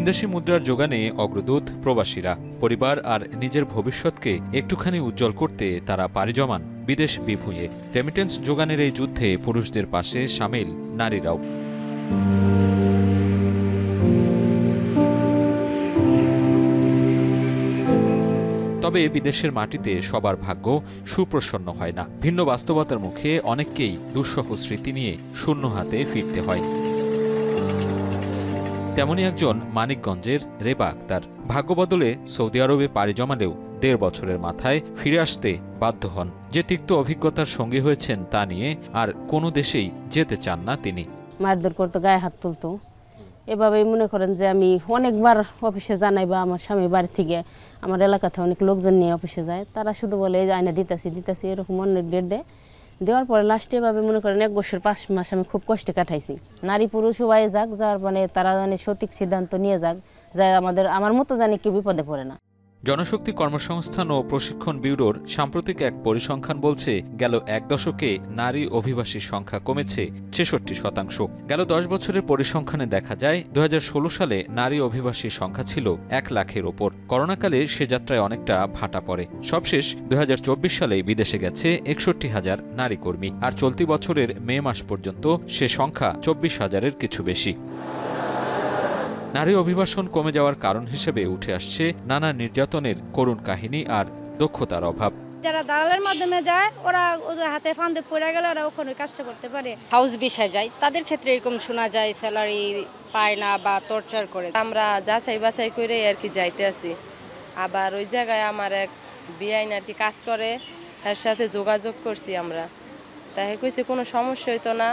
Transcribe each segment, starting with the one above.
ভিনদেশি মুদ্রার যোগানে অগ্রদূত প্রবাসীরা। পরিবার আর নিজের ভবিষ্যৎকে একটুখানি উজ্জ্বল করতে তারা পাড়ি জমান বিদেশ বিভুঁইয়ে। রেমিটেন্স যোগানের এই যুদ্ধে পুরুষদের পাশে সামিল নারীরাও। তবে বিদেশের মাটিতে সবার ভাগ্য সুপ্রসন্ন হয় না। ভিন্ন বাস্তবতার মুখে অনেককেই দুঃসহ স্মৃতি নিয়ে শূন্য হাতে ফিরতে হয়। তেমনই একজন মানিকগঞ্জের রেবা আক্তার। ভাগ্য বদলে সৌদি আরবে পাড়ি জমালেও ১.৫ বছরের মাথায় ফিরে আসতে বাধ্য হন। যে তিক্ত অভিজ্ঞতার সঙ্গী হয়েছেন তা নিয়ে আর কোনো দেশেই যেতে চান না তিনি। মারধর করতো, গায়ে হাত তুলতো। এভাবেই মনে করেন যে আমি অনেকবার অফিসে জানাই বা আমার স্বামী বাড়ি থেকে আমার এলাকাতে অনেক লোকজন নিয়ে অফিসে যায়, তারা শুধু বলে এই আয়না দিতেছি এরকম অনেক ডেট দেওয়ার পরে লাস্টে এভাবে মনে করেন ১ বছর ৫ মাস আমি খুব কষ্টে কাটাইছি। নারী পুরুষ সবাই যাক, যাওয়ার মানে তারা সঠিক সিদ্ধান্ত নিয়ে যাক, যায় আমার মতো জানি কেউ বিপদে পড়ে না। জনশক্তি কর্মসংস্থান ও প্রশিক্ষণ ব্যুরোর সাম্প্রতিক এক পরিসংখ্যান বলছে, গেল ১ দশকে নারী অভিবাসীর সংখ্যা কমেছে ৬৬%। গেল ১০ বছরের পরিসংখ্যানে দেখা যায় ২০১৬ সালে নারী অভিবাসীর সংখ্যা ছিল ১ লাখের ওপর। করোনাকালে সে যাত্রায় অনেকটা ভাটা পড়ে। সবশেষ ২০২৪ সালে বিদেশে গেছে ৬১,০০০ নারী কর্মী, আর চলতি বছরের মে মাস পর্যন্ত সে সংখ্যা ২৪,০০০-এর কিছু বেশি। নারী অভিবাসন কমে যাওয়ার কারণ হিসেবে উঠে আসছে নানা নির্যাতনের করুণ কাহিনী আর দক্ষতার অভাব। যারা দালালের মাধ্যমে যায়, ওরা ওদের হাতে ফান্দে পড়ে গেলে ওরা ওখানে কাজটা করতে পারে। হাউস বিষয় যায়, তাদের ক্ষেত্রে এরকম শোনা যায় স্যালারি পায় না বা টর্চার করে। আমরা যাচাই বাছাই করে আর কি যাইতে আছি। আবার ওই জায়গায় আমার এক বেআইন আর কি কাজ করে, তার সাথে যোগাযোগ করছি আমরা, তাই কইছে কোনো সমস্যা হইতো না।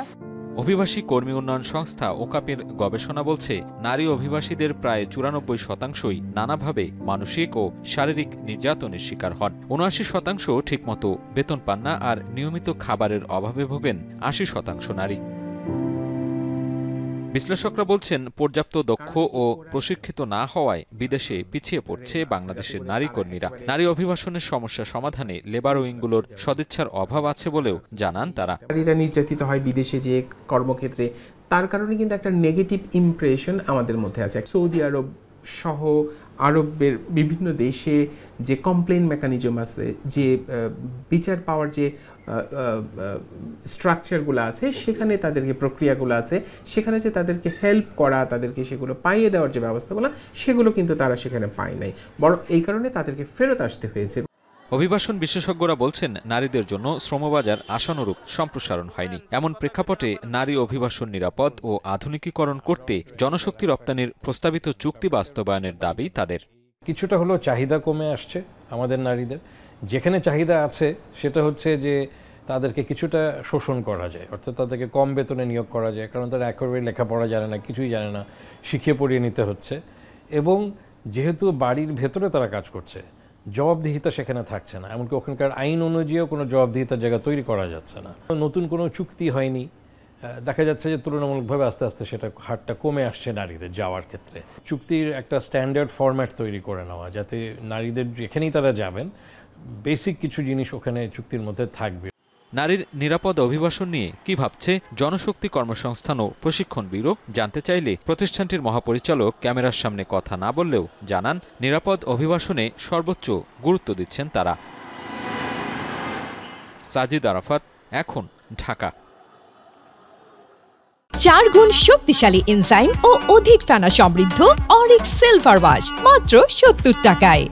অভিবাসী কর্মী উন্নয়ন সংস্থা ওকাপের গবেষণা বলছে, নারী অভিবাসীদের প্রায় ৯৪%ই নানাভাবে মানসিক ও শারীরিক নির্যাতনের শিকার হন। ৭৯% ঠিকমতো বেতন পান না, আর নিয়মিত খাবারের অভাবে ভোগেন ৮০% নারী। বিশ্লেষকরা বলছেন, পর্যাপ্ত দক্ষ ও প্রশিক্ষিত না হওয়ায় বিদেশে পিছিয়ে পড়ছে বাংলাদেশের নারী কর্মীরা। নারী অভিবাসনের সমস্যা সমাধানে লেবার উইংগুলোর সদিচ্ছার অভাব আছে বলেও জানান তারা। নারীরা নির্যাতিত হয় বিদেশে যে কর্মক্ষেত্রে, তার কারণে কিন্তু একটা নেগেটিভ ইমপ্রেশন আমাদের মধ্যে আছে। সৌদি আরব সহ আরবের বিভিন্ন দেশে যে কমপ্লেন মেকানিজম আছে, যে বিচার পাওয়ার যে স্ট্রাকচারগুলো আছে, সেখানে তাদেরকে প্রক্রিয়াগুলো আছে, সেখানে যে তাদেরকে হেল্প করা, তাদেরকে সেগুলো পাইয়ে দেওয়ার যে ব্যবস্থাগুলো, সেগুলো কিন্তু তারা সেখানে পায় নাই, বরং এই কারণে তাদেরকে ফেরত আসতে হয়েছে। অভিবাসন বিশেষজ্ঞরা বলছেন, নারীদের জন্য শ্রমবাজার আশানুরূপ সম্প্রসারণ হয়নি। এমন প্রেক্ষাপটে নারী অভিবাসন নিরাপদ ও আধুনিকীকরণ করতে জনশক্তি রপ্তানির প্রস্তাবিত চুক্তি বাস্তবায়নের দাবি তাদের। কিছুটা হলেও চাহিদা কমে আসছে আমাদের নারীদের। যেখানে চাহিদা আছে সেটা হচ্ছে যে তাদেরকে কিছুটা শোষণ করা যায়, অর্থাৎ তাদেরকে কম বেতনে নিয়োগ করা যায়, কারণ তারা একেবারে লেখাপড়া জানে না, কিছুই জানে না, শিখিয়ে পড়িয়ে নিতে হচ্ছে। এবং যেহেতু বাড়ির ভেতরে তারা কাজ করছে, জবাবদিহিতা সেখানে থাকছে না, এমনকি ওখানকার আইন অনুযায়ীও কোনো জবাবদিহিতার জায়গা তৈরি করা যাচ্ছে না। নতুন কোনো চুক্তি হয়নি, দেখা যাচ্ছে যে তুলনামূলকভাবে আস্তে আস্তে সেটা হারটা কমে আসছে নারীদের যাওয়ার ক্ষেত্রে। চুক্তির একটা স্ট্যান্ডার্ড ফরম্যাট তৈরি করে নেওয়া, যাতে নারীদের যেখানেই তারা যাবেন বেসিক কিছু জিনিস ওখানে চুক্তির মধ্যে থাকবে। নারীর নিরাপদ অভিবাসন নিয়ে কি ভাবছে জনশক্তি কর্মসংস্থান ও প্রশিক্ষণ ব্যুরো জানতে চাইলে প্রতিষ্ঠানটির মহাপরিচালক ক্যামেরার সামনে কথা না বললেও জানান, নিরাপদ অভিবাসনে সর্বোচ্চ গুরুত্ব দিচ্ছেন তারা। সাজিদ আরাফাত, এখন, ঢাকা। ৪ গুণ শক্তিশালী এনজাইম ও অধিক ফেনা সমৃদ্ধ অরিক সিলভার ওয়াশ মাত্র ৭০ টাকায়।